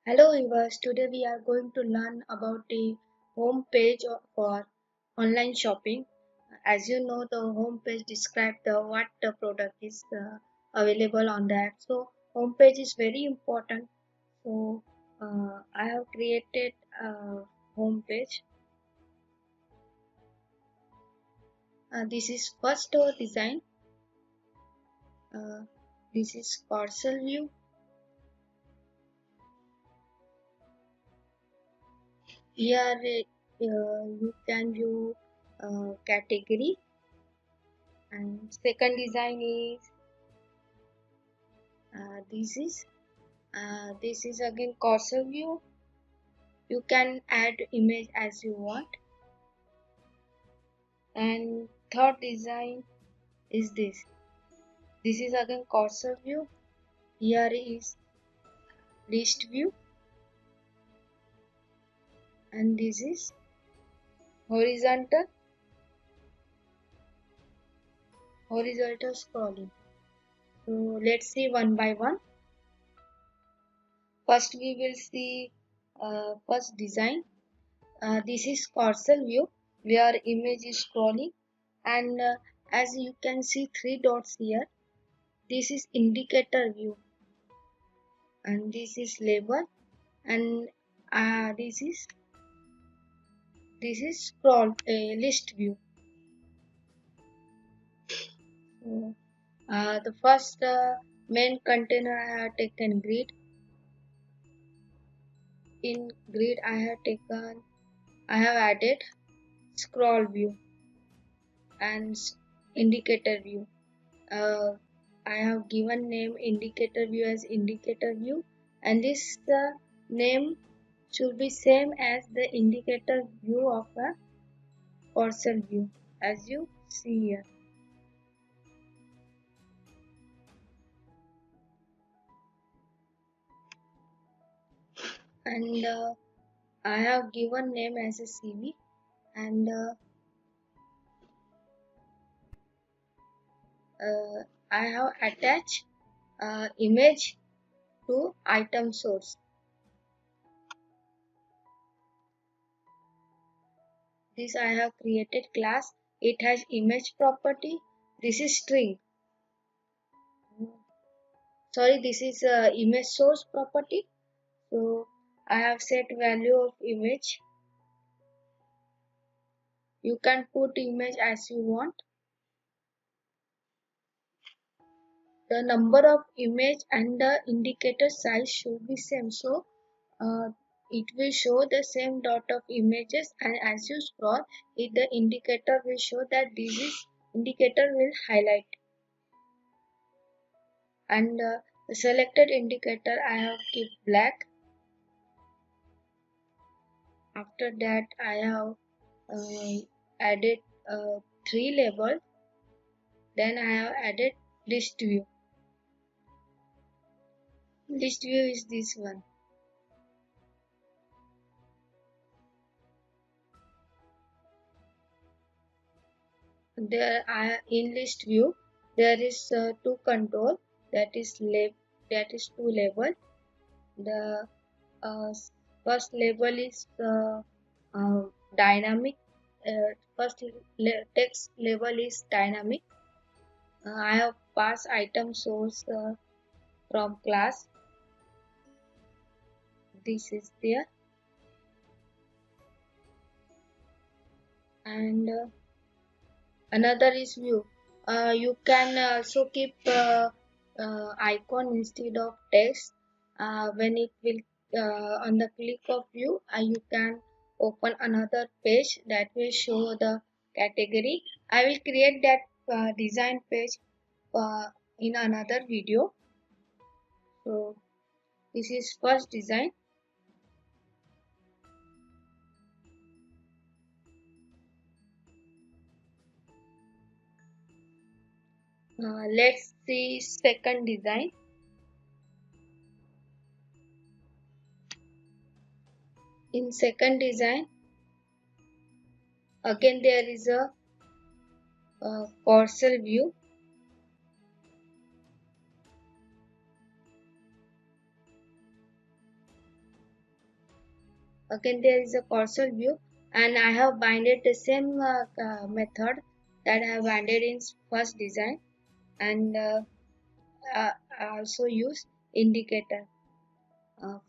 Hello viewers, today we are going to learn about the home page for online shopping. As you know, the home page describes what the product is available on that. So home page is very important. So I have created a home page. This is first store design. Uh, this is parcel view. Here you can view category, and second design is this is again cursor view. You can add image as you want. And third design is this is again cursor view. Here is list view, and this is horizontal scrolling. So let's see one by one. First we will see first design. This is cursor view where image is scrolling, and as you can see three dots here. This is indicator view, and this is label, and this is scroll list view. So, the first main container I have taken grid. In grid I have added scroll view and indicator view. I have given name indicator view as indicator view, and this name should be same as the indicator view of a cursor view, as you see here. And I have given name as a CV, and I have attached image to item source. This I have created class. It has image property. This is string. Sorry, this is image source property. So I have set value of image. You can put image as you want. The number of image and the indicator size should be same. So it will show the same dot of images, and as you scroll the indicator will show that this is indicator will highlight, and the selected indicator I have keep black. After that I have added three labels. Then I have added list view. List view is this one. There in list view there is two control, that is two label. The first label is dynamic. First text label is dynamic. I have passed item source from class. This is there, and another is view. You can also keep icon instead of text. When it will on the click of view, you can open another page that will show the category. I will create that design page in another video. So this is first design. Let's see second design. In second design, again there is a cursor view. Again there is a cursor view, and I have binded the same method that I have binded in first design, and I also use indicator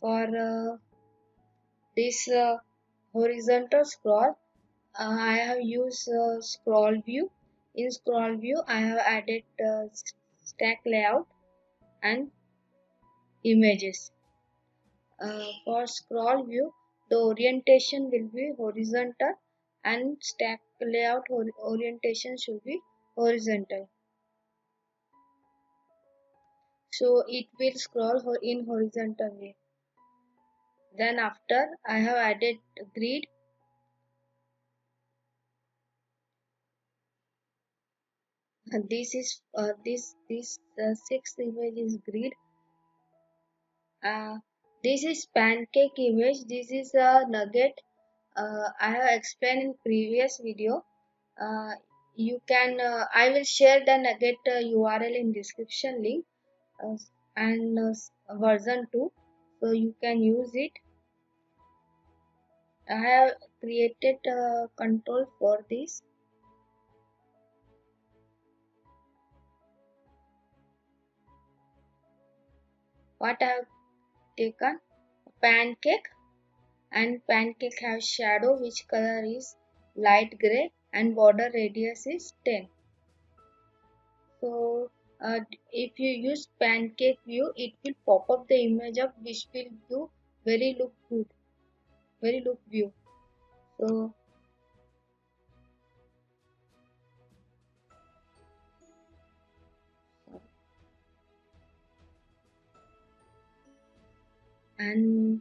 for this horizontal scroll. I have used scroll view. In scroll view I have added stack layout and images. For scroll view, the orientation will be horizontal, and stack layout orientation should be horizontal. So it will scroll in horizontal way. Then after I have added grid. This is this sixth image is grid. Uh, this is pancake image. This is a nugget. I have explained in previous video. Uh, you can I will share the nugget URL in description link, uh, and version 2, so you can use it. I have created a control for this. What I have taken pancake, and pancake has shadow which color is light gray, and border radius is 10. So if you use pancake view, it will pop up the image of which will do very look good, very look view. So and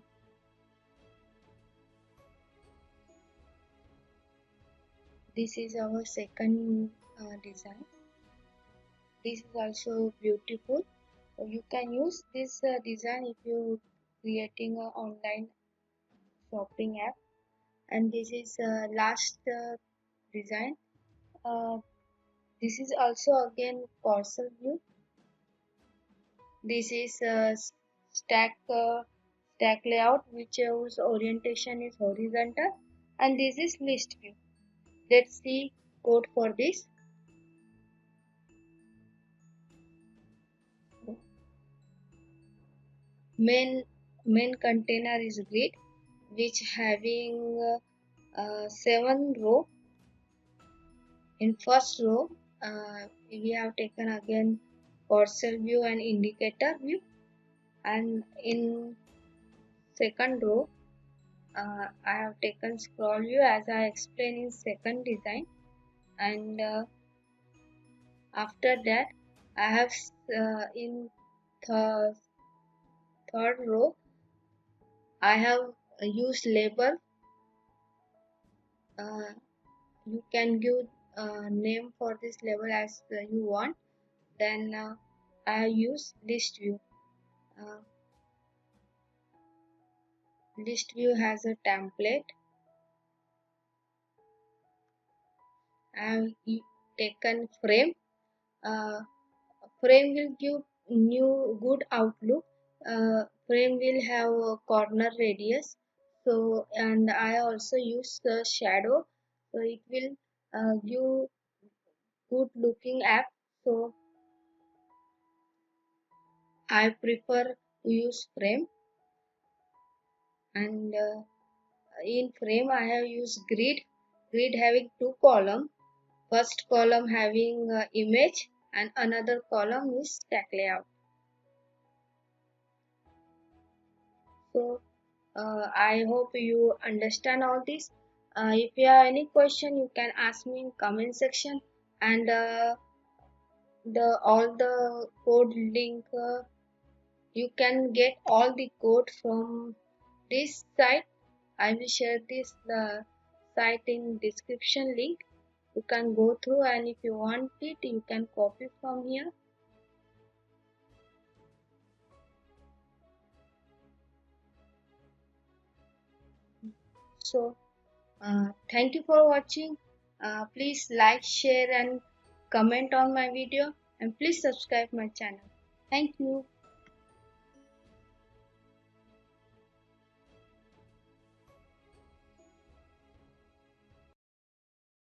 this is our second design. This is also beautiful. So you can use this design if you creating an online shopping app. And this is last design. Uh, this is also again cursor view. This is stack layout, which whose orientation is horizontal, and this is list view. Let's see code for this. Main container is grid, which having 7 row. In first row, we have taken again cursor view and indicator view, and in second row, I have taken scroll view as I explained in second design, and after that I have in th third row I have used label. Uh, you can give name for this label as you want. Then I use list view. Uh, list view has a template. I have taken frame. Uh, Frame will give new good outlook. Frame will have a corner radius. So, and I also use the shadow, so it will give good looking app. So I prefer to use frame, and in frame I have used grid. Grid having two column. First column having image, and another column is stack layout. So I hope you understand all this. If you have any question, you can ask me in comment section, and the all the code link you can get all the code from this site. I will share this site in description link. You can go through, and if you want it, you can copy from here. So thank you for watching. Please like, share, and comment on my video, and please subscribe my channel. Thank you.